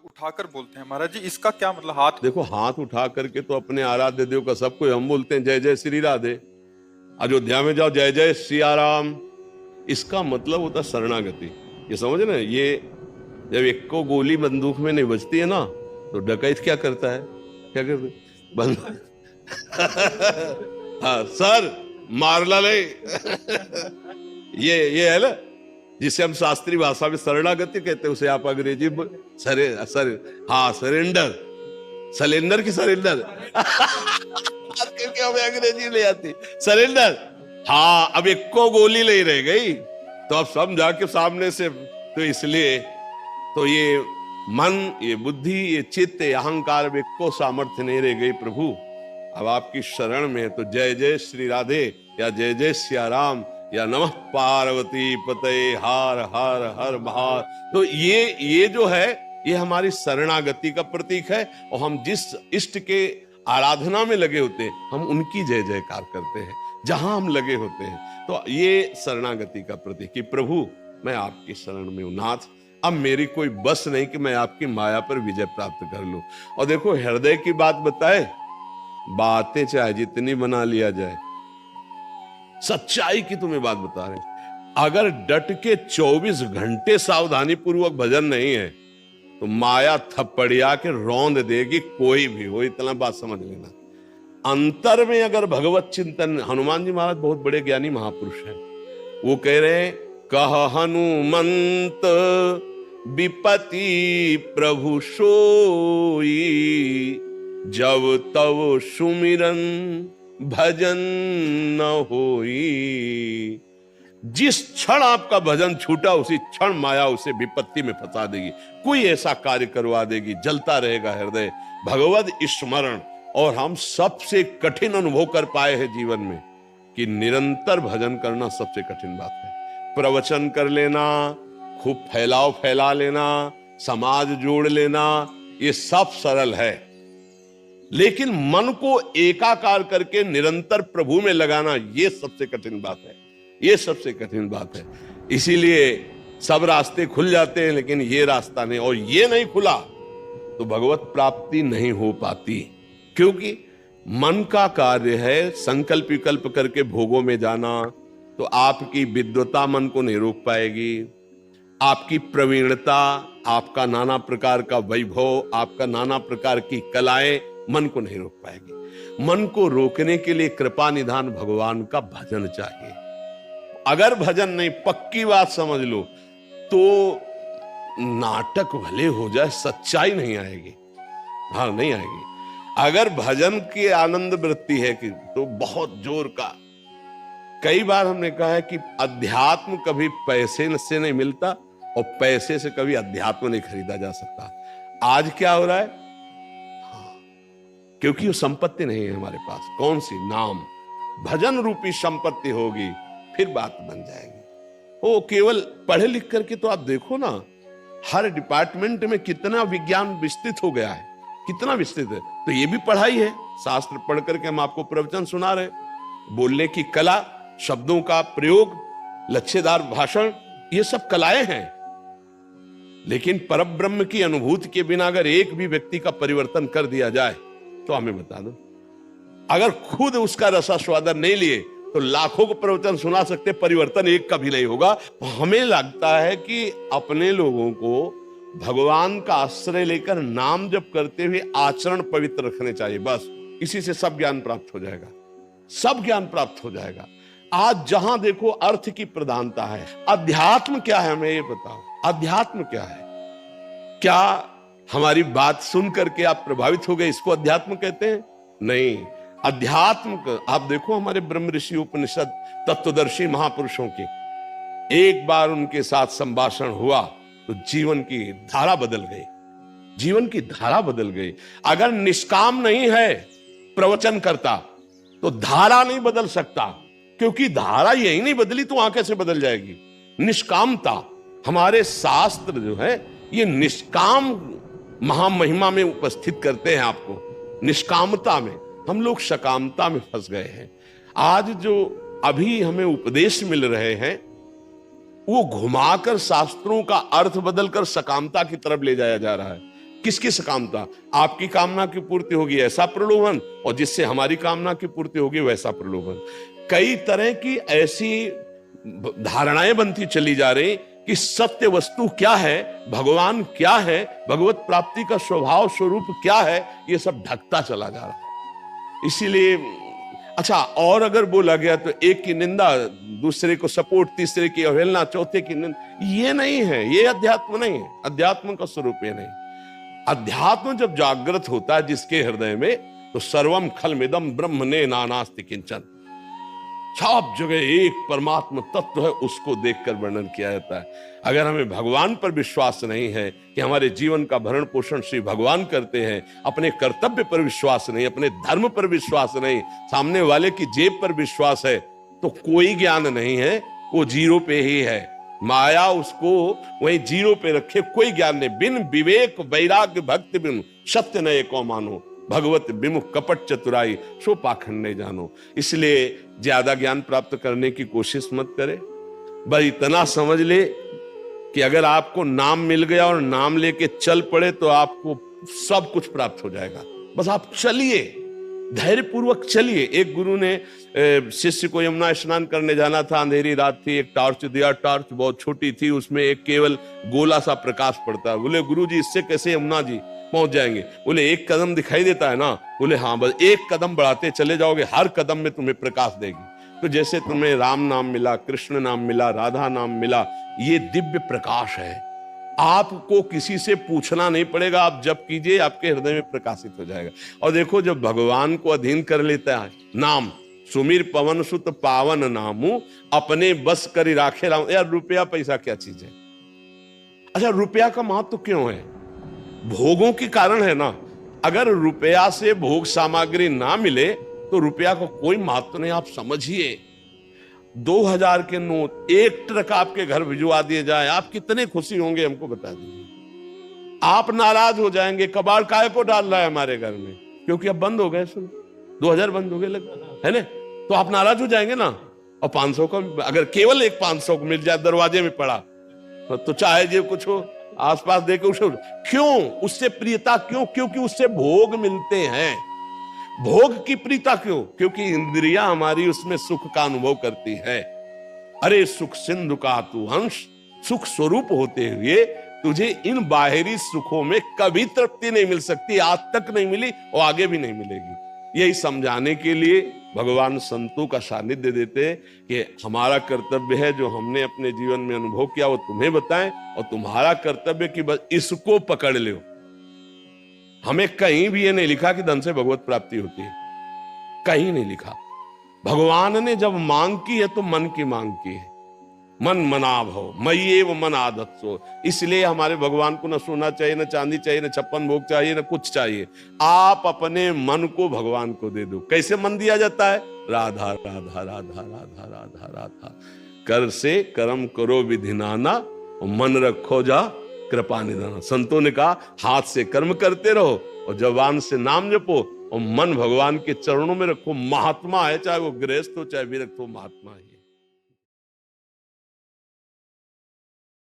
उठाकर बोलते हैं महाराज जी, इसका क्या मतलब? हाथ देखो, हाथ उठा करके तो अपने आराध्य देव का सब कोई हम बोलते हैं जय जय श्री राधे। अयोध्या में जाओ जय जय सिया राम, इसका मतलब होता शरणागति। ये समझ ना, ये जब एक को गोली बंदूक में नहीं बजती है ना, तो डकैत क्या करता है, क्या करता है? बंद हाँ सर, मार ला ले ये है ना, जिसे हम शास्त्रीय भाषा में शरणागति कहते हैं, उसे आप अंग्रेजी में हाँ सरेंडर, सलेंडर की सरेंडर क्योंकि हमें अंग्रेजी ले आती सरेंडर। हाँ, अब एक को गोली नहीं रह गई तो अब समझा के सामने से, तो इसलिए तो ये मन, ये बुद्धि, ये चित्त, ये अहंकार में को सामर्थ्य नहीं रह गई प्रभु। अब आपकी शरण में है तो जय जय श्री राधे या जय जय सिया राम या नमः पार्वती पते हर हर हर महार, तो ये जो है ये हमारी शरणागति का प्रतीक है। और हम जिस इष्ट के आराधना में लगे होते हैं हम उनकी जय जयकार करते हैं जहां हम लगे होते हैं। तो ये शरणागति का प्रतीक कि प्रभु मैं आपकी शरण में हूं नाथ, अब मेरी कोई बस नहीं कि मैं आपकी माया पर विजय प्राप्त कर लूं। और देखो, हृदय की बात बताए, बातें चाहे जितनी बना लिया जाए, सच्चाई की तुम्हें बात बता रहे, अगर डट के 24 घंटे सावधानी पूर्वक भजन नहीं है तो माया थप्पड़िया के रौंद देगी, कोई भी हो, इतना बात समझ लेना। अंतर में अगर भगवत चिंतन, हनुमान जी महाराज बहुत बड़े ज्ञानी महापुरुष हैं, वो कह रहे हैं कह हनुमंत विपति प्रभु सोई, जब तब सुमिरन भजन न होई। जिस क्षण आपका भजन छूटा उसी क्षण माया उसे विपत्ति में फंसा देगी, कोई ऐसा कार्य करवा देगी, जलता रहेगा हृदय भगवत स्मरण। और हम सबसे कठिन अनुभव कर पाए हैं जीवन में कि निरंतर भजन करना सबसे कठिन बात है। प्रवचन कर लेना, खूब फैला लेना, समाज जोड़ लेना, ये सब सरल है, लेकिन मन को एकाकार करके निरंतर प्रभु में लगाना ये सबसे कठिन बात है, ये सबसे कठिन बात है। इसीलिए सब रास्ते खुल जाते हैं लेकिन ये रास्ता नहीं, और ये नहीं खुला तो भगवत प्राप्ति नहीं हो पाती, क्योंकि मन का कार्य है संकल्प विकल्प करके भोगों में जाना। तो आपकी विद्वता मन को नहीं रोक पाएगी, आपकी प्रवीणता, आपका नाना प्रकार का वैभव, आपका नाना प्रकार की कलाएं मन को नहीं रोक पाएगी। मन को रोकने के लिए कृपा निधान भगवान का भजन चाहिए। अगर भजन नहीं, पक्की बात समझ लो, तो नाटक भले हो जाए सच्चाई नहीं आएगी, हाँ नहीं आएगी। अगर भजन की आनंद वृत्ति है कि तो बहुत जोर का, कई बार हमने कहा है कि अध्यात्म कभी पैसे से नहीं मिलता और पैसे से कभी अध्यात्म नहीं खरीदा जा सकता। आज क्या हो रहा है, क्योंकि वो संपत्ति नहीं है हमारे पास, कौन सी? नाम, भजन रूपी संपत्ति होगी फिर बात बन जाएगी। वो केवल पढ़े लिख करके तो आप देखो ना, हर डिपार्टमेंट में कितना विज्ञान विस्तृत हो गया है, कितना विस्तृत है। तो ये भी पढ़ाई है, शास्त्र पढ़ करके हम आपको प्रवचन सुना रहे, बोलने की कला, शब्दों का प्रयोग, लच्छेदार भाषण, ये सब कलाएं हैं। लेकिन परब्रह्म की अनुभूति के बिना अगर एक भी व्यक्ति का परिवर्तन कर दिया जाए तो हमें बता दो, अगर खुद उसका रसास्वादन नहीं लिए तो लाखों को प्रवचन सुना सकते, परिवर्तन एक का भी नहीं होगा। हमें लगता है कि अपने लोगों को भगवान का आश्रय लेकर नाम जप करते हुए आचरण पवित्र रखने चाहिए, बस इसी से सब ज्ञान प्राप्त हो जाएगा, सब ज्ञान प्राप्त हो जाएगा। आज जहां देखो अर्थ की प्रधानता है। अध्यात्म क्या है हमें ये बताओ, अध्यात्म क्या है? क्या हमारी बात सुन करके आप प्रभावित हो गए, इसको अध्यात्म कहते हैं? नहीं, अध्यात्म आप देखो हमारे ब्रह्म ऋषि उपनिषद तत्वदर्शी महापुरुषों की, एक बार उनके साथ संभाषण हुआ तो जीवन की धारा बदल गई, जीवन की धारा बदल गई। अगर निष्काम नहीं है प्रवचन करता तो धारा नहीं बदल सकता, क्योंकि धारा यही नहीं बदली तो वहां कैसे बदल जाएगी? निष्कामता, हमारे शास्त्र जो है ये निष्काम महामहिमा में उपस्थित करते हैं आपको, निष्कामता में। हम लोग सकामता में फंस गए हैं। आज जो अभी हमें उपदेश मिल रहे हैं वो घुमाकर शास्त्रों का अर्थ बदलकर सकामता की तरफ ले जाया जा रहा है। किसकी सकामता? आपकी कामना की पूर्ति होगी ऐसा प्रलोभन, और जिससे हमारी कामना की पूर्ति होगी वैसा प्रलोभन। कई तरह की ऐसी धारणाएं बनती चली जा रही कि सत्य वस्तु क्या है, भगवान क्या है, भगवत प्राप्ति का स्वभाव स्वरूप क्या है, ये सब ढकता चला जा रहा है। इसीलिए अच्छा, और अगर बोला गया तो एक की निंदा, दूसरे को सपोर्ट, तीसरे की अवहेलना, चौथे की निंदा, ये नहीं है, ये अध्यात्म नहीं है। अध्यात्म का स्वरूप ये नहीं। अध्यात्म जब जागृत होता है जिसके हृदय में, तो सर्वम खलमिदम ब्रह्मणे नानास्ति किंचन, सब जगह एक परमात्मा तत्व है, उसको देखकर वर्णन किया जाता है। अगर हमें भगवान पर विश्वास नहीं है कि हमारे जीवन का भरण पोषण श्री भगवान करते हैं, अपने कर्तव्य पर विश्वास नहीं, अपने धर्म पर विश्वास नहीं, सामने वाले की जेब पर विश्वास है, तो कोई ज्ञान नहीं है, वो जीरो पे ही है। माया उसको वही जीरो पे रखे, कोई ज्ञान नहीं। बिन विवेक वैराग्य भक्ति बिन सत्य न एको मानो, भगवत विमुख कपट चतुराई सो पाखंड नहीं जानो। इसलिए ज्यादा ज्ञान प्राप्त करने की कोशिश मत करे, बस इतना समझ ले कि अगर आपको नाम मिल गया और नाम लेके चल पड़े तो आपको सब कुछ प्राप्त हो जाएगा। बस आप चलिए, धैर्य पूर्वक चलिए। एक गुरु ने शिष्य को यमुना स्नान करने जाना था, अंधेरी रात थी, एक टॉर्च दिया, टॉर्च बहुत छोटी थी, उसमें एक केवल गोला सा प्रकाश पड़ता। बोले गुरुजी इससे कैसे यमुना जी पहुंच जाएंगे? बोले एक कदम दिखाई देता है ना? बोले हाँ, बस एक कदम बढ़ाते चले जाओगे, हर कदम में तुम्हें प्रकाश देगी। तो जैसे तुम्हें राम नाम मिला, कृष्ण नाम मिला, राधा नाम मिला, ये दिव्य प्रकाश है। आपको किसी से पूछना नहीं पड़ेगा, आप जब कीजिए आपके हृदय में प्रकाशित हो जाएगा। और देखो, जब भगवान को अधीन कर लेता है नाम, सुमीर पवन सुत पावन नामू, अपने बस करी राखे राम। यार रुपया पैसा क्या चीज है? अच्छा, रुपया का महत्व क्यों है? भोगों के कारण है ना। अगर रुपया से भोग सामग्री ना मिले तो रुपया को कोई महत्व नहीं। आप समझिए, 2000 के नोट, एक ट्रक आपके घर भिजवा दिए जाए, आप कितने खुशी होंगे हमको बता दीजिए। आप नाराज हो जाएंगे, कबाड़ काहे को डाल रहा है हमारे घर में, क्योंकि अब बंद हो गए, सुन 2000 बंद हो गए है ना, तो आप नाराज हो जाएंगे ना। और 500 का अगर केवल एक 500 को मिल जाए दरवाजे में पड़ा, तो चाहे जो कुछ हो आसपास देखे उसे, क्यों? उससे प्रियता क्यों? क्योंकि उससे भोग मिलते हैं। भोग की प्रीता क्यों? क्योंकि इंद्रियां हमारी उसमें सुख का अनुभव करती है। अरे सुख सिंधु का तू अंश, सुख स्वरूप होते हुए तुझे इन बाहरी सुखों में कभी तृप्ति नहीं मिल सकती, आज तक नहीं मिली और आगे भी नहीं मिलेगी। यही समझाने के लिए भगवान संतों का सानिध्य देते कि हमारा कर्तव्य है, जो हमने अपने जीवन में अनुभव किया वो तुम्हें बताएं, और तुम्हारा कर्तव्य कि बस इसको पकड़ लो। हमें कहीं भी ये नहीं लिखा कि धन से भगवत प्राप्ति होती है, कहीं नहीं लिखा। भगवान ने जब मांग की है तो मन की मांग की है। मन मना भव मय्येव मन आदत्सो। इसलिए हमारे भगवान को न सोना चाहिए, न चांदी चाहिए, न 56 भोग चाहिए, न कुछ चाहिए। आप अपने मन को भगवान को दे दो। कैसे मन दिया जाता है? राधा राधा राधा राधा राधा राधा। कर से कर्म करो विधि नाना, और मन रखो जा कृपा निधाना। संतों ने कहा हाथ से कर्म करते रहो और जबान से नाम जपो, और मन भगवान के चरणों में रखो। महात्मा है, चाहे वो गृहस्थ हो चाहे विरक्त हो, महात्मा है।